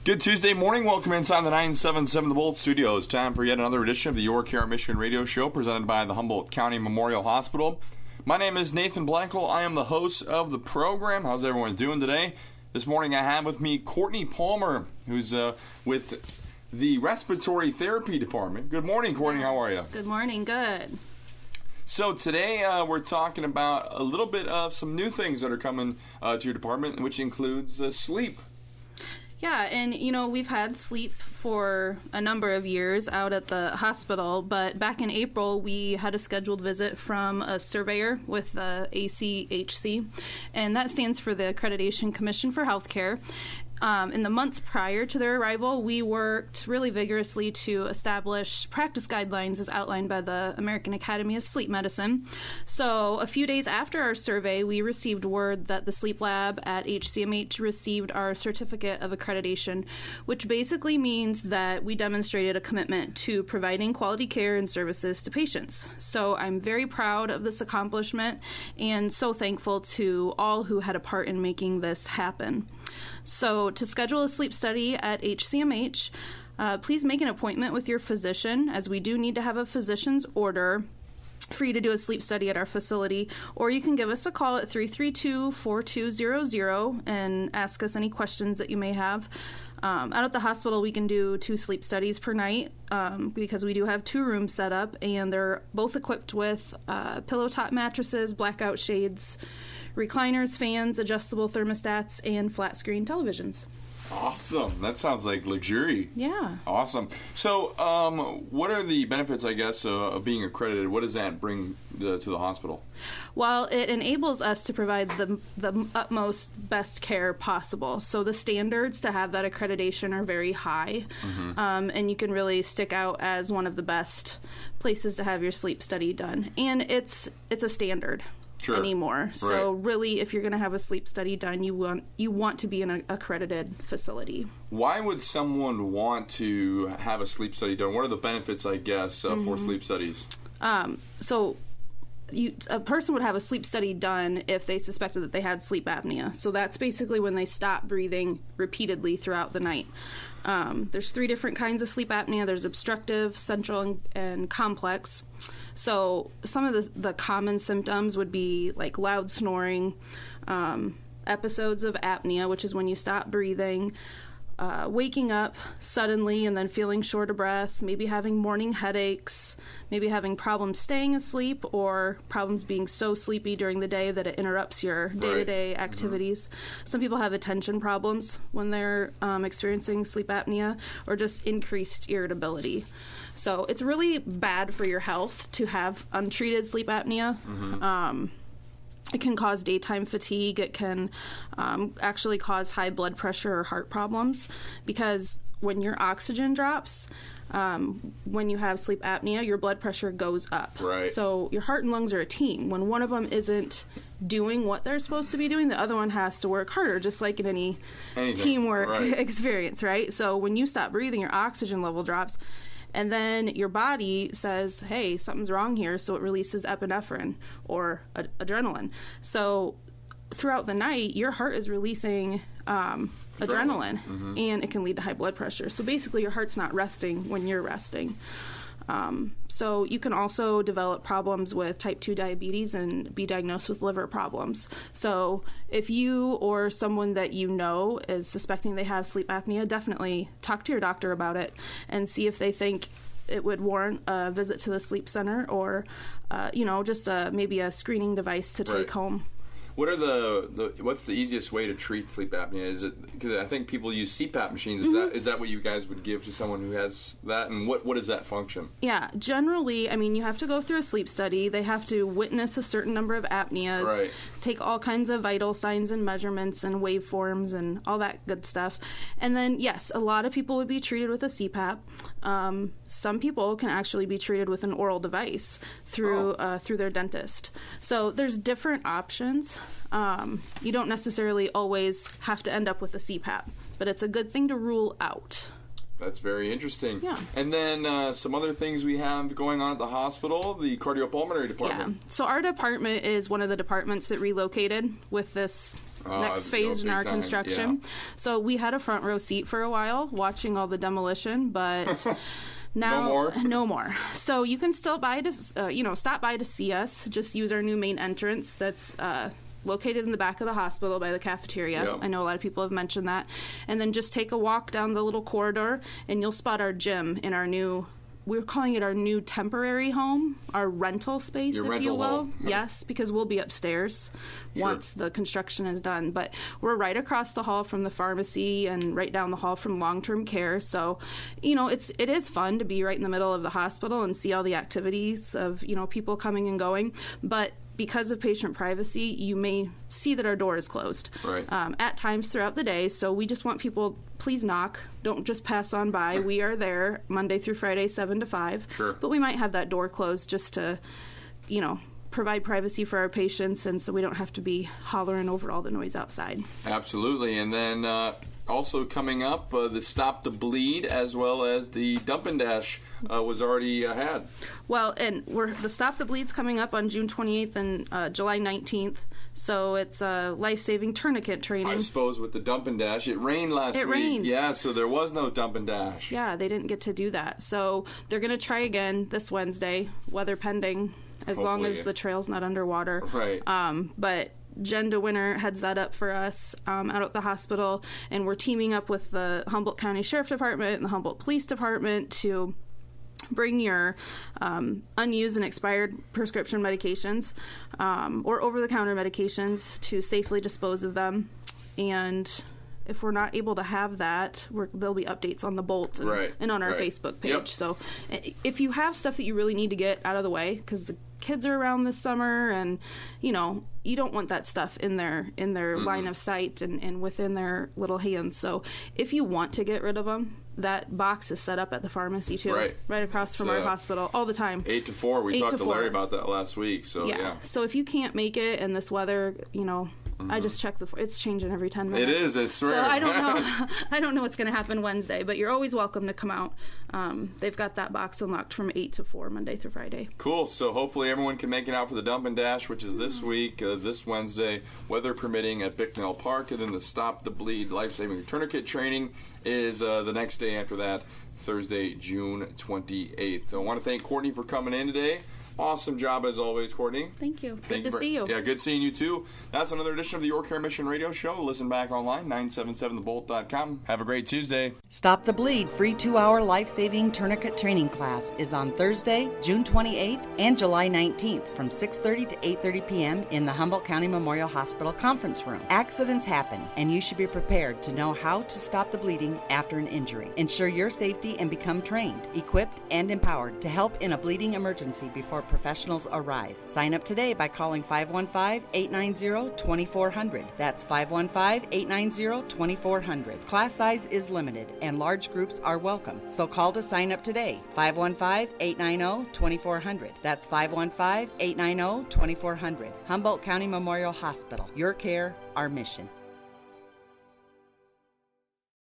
Good Tuesday morning. Welcome inside the 977 The Bolt Studios. Time for yet another edition of the Your Care Michigan Radio Show presented by the Humboldt County Memorial Hospital. My name is Nathan Blankel. I am the host of the program. How's everyone doing today? This morning I have with me Courtney Palmer, who's with the Respiratory Therapy Department. Good morning, Courtney. How are you? Good morning. Good. So today we're talking about a little bit of some new things that are coming to your department, which includes sleep. Yeah, and we've had sleep for a number of years out at the hospital, but back in April we had a scheduled visit from a surveyor with the ACHC, and that stands for the Accreditation Commission for Healthcare. In the months prior to their arrival, we worked really vigorously to establish practice guidelines as outlined by the American Academy of Sleep Medicine. So a few days after our survey, we received word that the sleep lab at HCMH received our certificate of accreditation, which basically means that we demonstrated a commitment to providing quality care and services to patients. So I'm very proud of this accomplishment and so thankful to all who had a part in making this happen. So to schedule a sleep study at HCMH, please make an appointment with your physician, as we do need to have a physician's order for you to do a sleep study at our facility, or you can give us a call at 332-4200 and ask us any questions that you may have. Out at the hospital, we can do 2 sleep studies per night because we do have 2 rooms set up, and they're both equipped with pillow top mattresses, blackout shades, recliners, fans, adjustable thermostats, and flat screen televisions. Awesome. That sounds like luxury. Yeah. Awesome. So what are the benefits, I guess, of being accredited? What does that bring to the hospital? Well, it enables us to provide the utmost best care possible. So the standards to have that accreditation are very high, and you can really stick out as one of the best places to have your sleep study done. And it's a standard. Sure. Anymore. So right. Really, if you're going to have a sleep study done, you want to be in an accredited facility. Why would someone want to have a sleep study done? What are the benefits, I guess, for sleep studies? So a person would have a sleep study done if they suspected that they had sleep apnea. So that's basically when they stop breathing repeatedly throughout the night. There's 3 different kinds of sleep apnea. There's obstructive, central, and complex. So some of the common symptoms would be like loud snoring, episodes of apnea, which is when you stop breathing, waking up suddenly and then feeling short of breath, maybe having morning headaches, maybe having problems staying asleep or problems being so sleepy during the day that it interrupts your day-to-day activities. Some people have attention problems when they're experiencing sleep apnea, or just increased irritability. So it's really bad for your health to have untreated sleep apnea. It can cause daytime fatigue. It can actually cause high blood pressure or heart problems, because when your oxygen drops, when you have sleep apnea, your blood pressure goes up. Right. So your heart and lungs are a team. When one of them isn't doing what they're supposed to be doing, the other one has to work harder, just like in anything. Teamwork experience, right? So when you stop breathing, your oxygen level drops. And then your body says, hey, something's wrong here, so it releases epinephrine or adrenaline. So throughout the night, your heart is releasing adrenaline, and it can lead to high blood pressure. So basically, your heart's not resting when you're resting. So you can also develop problems with type 2 diabetes and be diagnosed with liver problems. So if you or someone that you know is suspecting they have sleep apnea, definitely talk to your doctor about it and see if they think it would warrant a visit to the sleep center, or just maybe a screening device to take home. What are what's the easiest way to treat sleep apnea? Is it, because I think people use CPAP machines. Is that what you guys would give to someone who has that? And what is that function? Yeah, generally, you have to go through a sleep study. They have to witness a certain number of apneas, take all kinds of vital signs and measurements and waveforms and all that good stuff. And then, yes, a lot of people would be treated with a CPAP. Some people can actually be treated with an oral device through their dentist. So there's different options. You don't necessarily always have to end up with a CPAP, but it's a good thing to rule out. That's very interesting. Yeah. And then some other things we have going on at the hospital, the cardiopulmonary department. Yeah. So our department is one of the departments that relocated with this next phase in our time, construction. yeah. So we had a front row seat for a while watching all the demolition, but now no more. So you can still stop by to see us. Just use our new main entrance that's located in the back of the hospital by the cafeteria. Yep. I know a lot of people have mentioned that. And then just take a walk down the little corridor and you'll spot our gym in our new, we're calling it our new temporary home, our rental space, Your if rental you will. home. Yep. Yes, because we'll be upstairs once the construction is done. But we're right across the hall from the pharmacy and right down the hall from long-term care. So, it is fun to be right in the middle of the hospital and see all the activities of, people coming and going. But because of patient privacy, you may see that our door is closed at times throughout the day. So we just want people, please knock. Don't just pass on by. We are there Monday through Friday, 7 to 5. Sure. But we might have that door closed just to, provide privacy for our patients, and so we don't have to be hollering over all the noise outside. Absolutely. And then also coming up, the Stop the Bleed as well as the Dump and Dash was already had. Well, and the Stop the Bleed's coming up on June 28th and July 19th. So it's a life-saving tourniquet training. I suppose with the Dump and Dash, it rained last week. It rained. Yeah, so there was no Dump and Dash. Yeah, they didn't get to do that. So they're going to try again this Wednesday, weather pending, as long as the trail's not underwater. Right. But Jen DeWinter heads that up for us out at the hospital, and we're teaming up with the Humboldt County Sheriff Department and the Humboldt Police Department to bring your unused and expired prescription medications or over-the-counter medications to safely dispose of them. And if we're not able to have that, there'll be updates on the Bolt and on our Facebook page. Yep. So if you have stuff that you really need to get out of the way, because the kids are around this summer and, you don't want that stuff in their line of sight and within their little hands. So if you want to get rid of them, that box is set up at the pharmacy too, right across from our hospital all the time. 8 to 4. We talked to Larry about that last week. So yeah. So if you can't make it in this weather, I just check it's changing every 10 minutes. It is. It's rare. So I don't know. I don't know what's going to happen Wednesday, but you're always welcome to come out. They've got that box unlocked from 8 to 4 Monday through Friday. Cool. So hopefully everyone can make it out for the Dump and Dash, which is this week, this Wednesday, weather permitting at Bicknell Park, and then the Stop the Bleed life-saving tourniquet training is the next day after that, Thursday, June 28th. I want to thank Courtney for coming in today. Awesome job as always, Courtney. Thank you. Good to see you. Yeah, good seeing you too. That's another edition of the Your Care Mission Radio Show. Listen back online, 977thebolt.com. Have a great Tuesday. Stop the Bleed free 2-hour life-saving tourniquet training class is on Thursday, June 28th and July 19th from 6:30 to 8:30 p.m. in the Humboldt County Memorial Hospital conference room. Accidents happen, and you should be prepared to know how to stop the bleeding after an injury. Ensure your safety and become trained, equipped, and empowered to help in a bleeding emergency before professionals arrive. Sign up today by calling 515-890-2400. That's 515-890-2400. Class size is limited and large groups are welcome, so call to sign up today. 515-890-2400. That's 515-890-2400. Humboldt County Memorial Hospital. Your care, our mission.